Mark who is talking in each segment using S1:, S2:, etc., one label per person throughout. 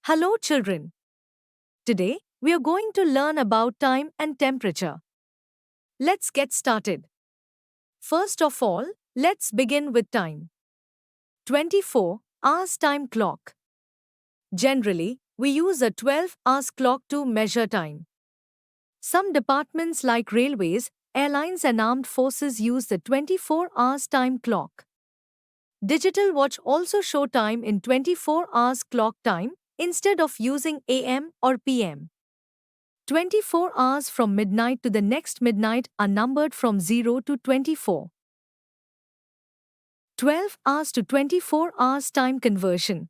S1: Hello, children. Today, we are going to learn about time and temperature. Let's get started. First of all, let's begin with time. 24 hours time clock. Generally, we use a 12 hours clock to measure time. Some departments like railways, airlines, and armed forces use the 24 hours time clock. Digital watch also show time in 24 hours clock time instead of using AM or PM. 24 hours from midnight to the next midnight are numbered from 0 to 24. 12 hours to 24 hours time conversion.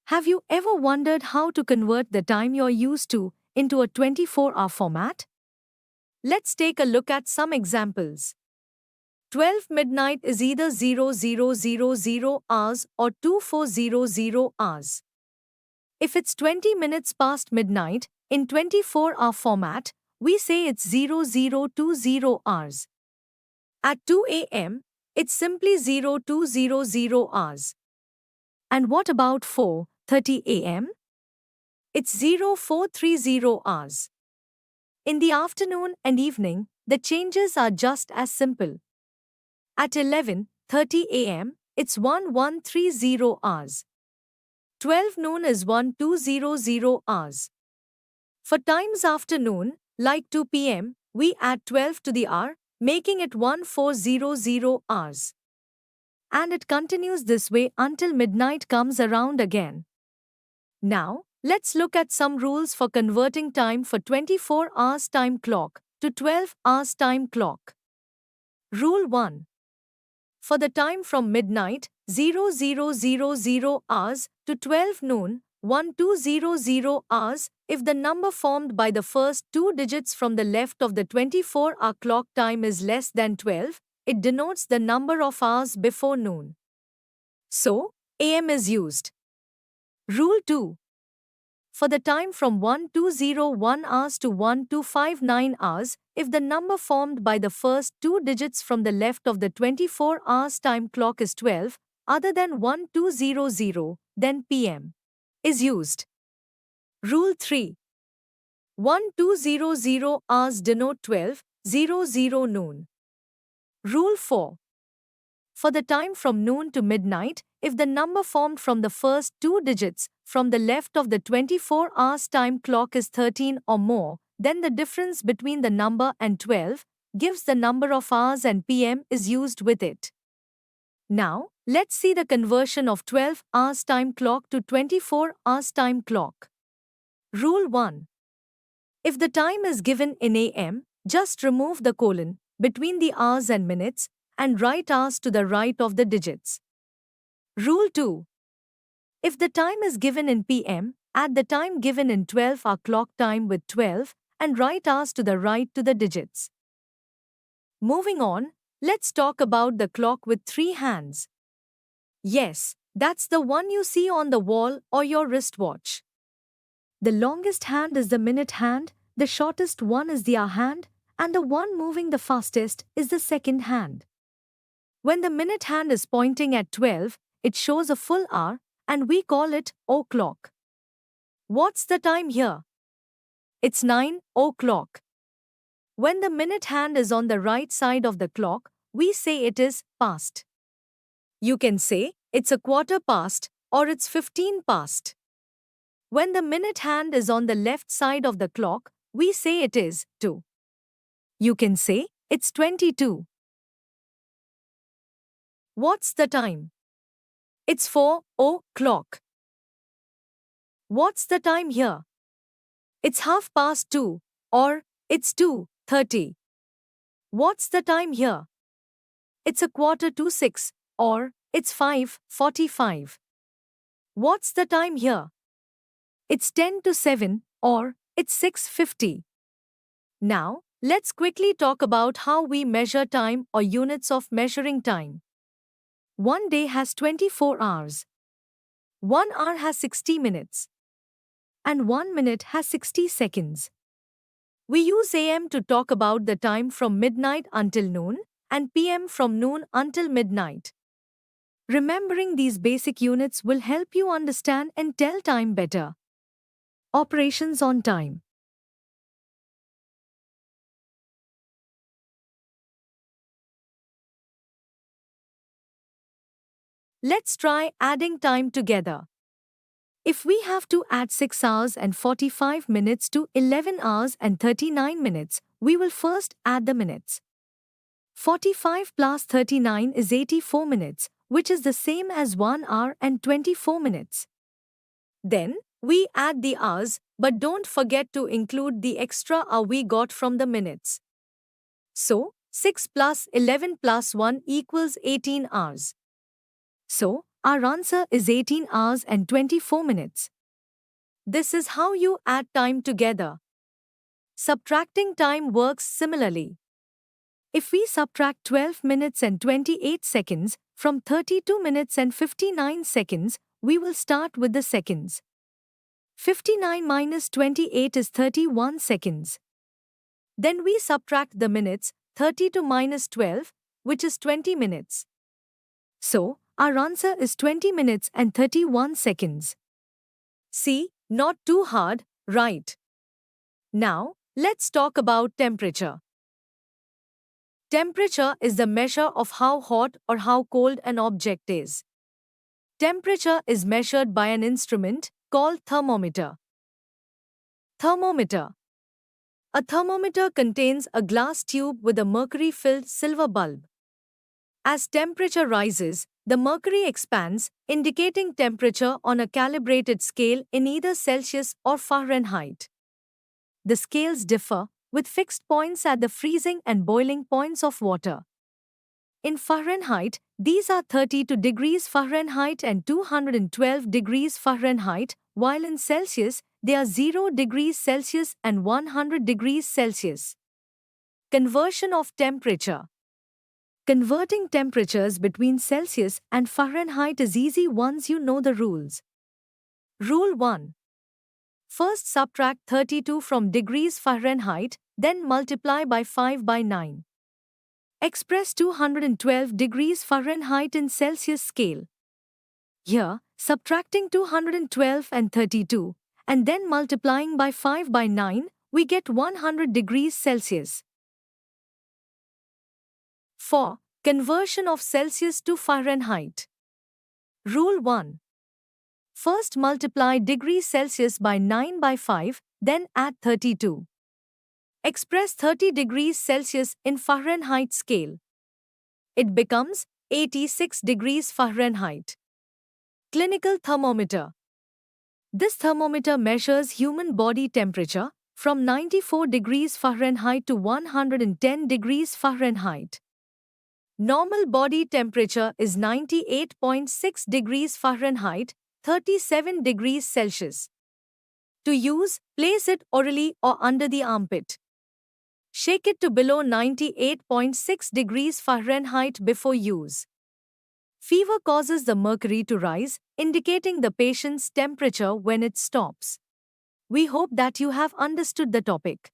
S1: Have you ever wondered how to convert the time you're used to into a 24-hour format? Let's take a look at some examples. 12 midnight is either 0000 hours or 2400 hours. If it's 20 minutes past midnight, in 24-hour format, we say it's 0020 hours. At 2 a.m., it's simply 0200 hours. And what about 4:30 a.m.? It's 0430 hours. In the afternoon and evening, the changes are just as simple. At 11:30 a.m., it's 1130 hours. 12 noon is 1200 hours. For times afternoon, like 2 p.m., we add 12 to the hour, making it 1400 hours. And it continues this way until midnight comes around again. Now, let's look at some rules for converting time for 24 hours time clock to 12 hours time clock. Rule 1. For the time from midnight, 0000 hours, to 12 noon, 1200 hours, if the number formed by the first two digits from the left of the 24-hour clock time is less than 12, it denotes the number of hours before noon. So, AM is used. Rule 2. For the time from 1201 hours to 1259 hours, if the number formed by the first two digits from the left of the 24 hours time clock is 12, other than 1200, then PM is used. Rule 3. 1200 hours denote 12:00 noon. Rule 4. For the time from noon to midnight, if the number formed from the first two digits from the left of the 24 hours time clock is 13 or more, then the difference between the number and 12 gives the number of hours and PM is used with it. Now, let's see the conversion of 12 hours time clock to 24 hours time clock. Rule 1. If the time is given in AM, just remove the colon between the hours and minutes and write hours to the right of the digits. Rule 2. If the time is given in PM, add the time given in 12-hour clock time with 12 and write hours to the right to the digits. Moving on, let's talk about the clock with 3 hands. Yes, that's the one you see on the wall or your wristwatch. The longest hand is the minute hand, the shortest one is the hour hand, and the one moving the fastest is the second hand. When the minute hand is pointing at 12, it shows a full hour, and we call it o'clock. What's the time here? It's 9 o'clock. When the minute hand is on the right side of the clock, we say it is past. You can say it's a quarter past or it's 15 past. When the minute hand is on the left side of the clock, we say it is 2. You can say it's 22. What's the time? It's 4 o'clock. What's the time here? It's 2:30 or it's 2:30. What's the time here? It's 5:45 or it's 5:45. What's the time here? It's 10 to 7 or it's 6:50. Now, let's quickly talk about how we measure time or units of measuring time. One day has 24 hours. 1 hour has 60 minutes. And 1 minute has 60 seconds. We use AM to talk about the time from midnight until noon and PM from noon until midnight. Remembering these basic units will help you understand and tell time better. Operations on time. Let's try adding time together. If we have to add 6 hours and 45 minutes to 11 hours and 39 minutes, we will first add the minutes. 45 plus 39 is 84 minutes, which is the same as 1 hour and 24 minutes. Then, we add the hours, but don't forget to include the extra hour we got from the minutes. So, 6 plus 11 plus 1 equals 18 hours. So, our answer is 18 hours and 24 minutes. This is how you add time together. Subtracting time works similarly. If we subtract 12 minutes and 28 seconds from 32 minutes and 59 seconds, we will start with the seconds. 59 minus 28 is 31 seconds. Then we subtract the minutes, 32 minus 12, which is 20 minutes. So, our answer is 20 minutes and 31 seconds. See, not too hard, right? Now, let's talk about temperature. Temperature is the measure of how hot or how cold an object is. Temperature is measured by an instrument called thermometer. Thermometer. A thermometer contains a glass tube with a mercury-filled silver bulb. As temperature rises, the mercury expands, indicating temperature on a calibrated scale in either Celsius or Fahrenheit. The scales differ, with fixed points at the freezing and boiling points of water. In Fahrenheit, these are 32 degrees Fahrenheit and 212 degrees Fahrenheit, while in Celsius, they are 0 degrees Celsius and 100 degrees Celsius. Conversion of temperature. Converting temperatures between Celsius and Fahrenheit is easy once you know the rules. Rule 1. First subtract 32 from degrees Fahrenheit, then multiply by 5 by 9. Express 212 degrees Fahrenheit in Celsius scale. Here, subtracting 212 and 32, and then multiplying by 5 by 9, we get 100 degrees Celsius. 4. Conversion of Celsius to Fahrenheit. Rule 1. First multiply degrees Celsius by 9 by 5, then add 32. Express 30 degrees Celsius in Fahrenheit scale. It becomes 86 degrees Fahrenheit. Clinical thermometer. This thermometer measures human body temperature from 94 degrees Fahrenheit to 110 degrees Fahrenheit. Normal body temperature is 98.6 degrees Fahrenheit, 37 degrees Celsius. To use, place it orally or under the armpit. Shake it to below 98.6 degrees Fahrenheit before use. Fever causes the mercury to rise, indicating the patient's temperature when it stops. We hope that you have understood the topic.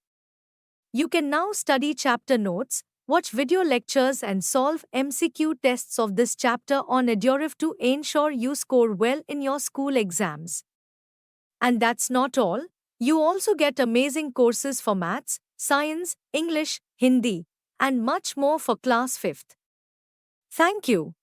S1: You can now study chapter notes, watch video lectures and solve MCQ tests of this chapter on Eduref to ensure you score well in your school exams. And that's not all. You also get amazing courses for maths, science, English, Hindi, and much more for class 5th. Thank you.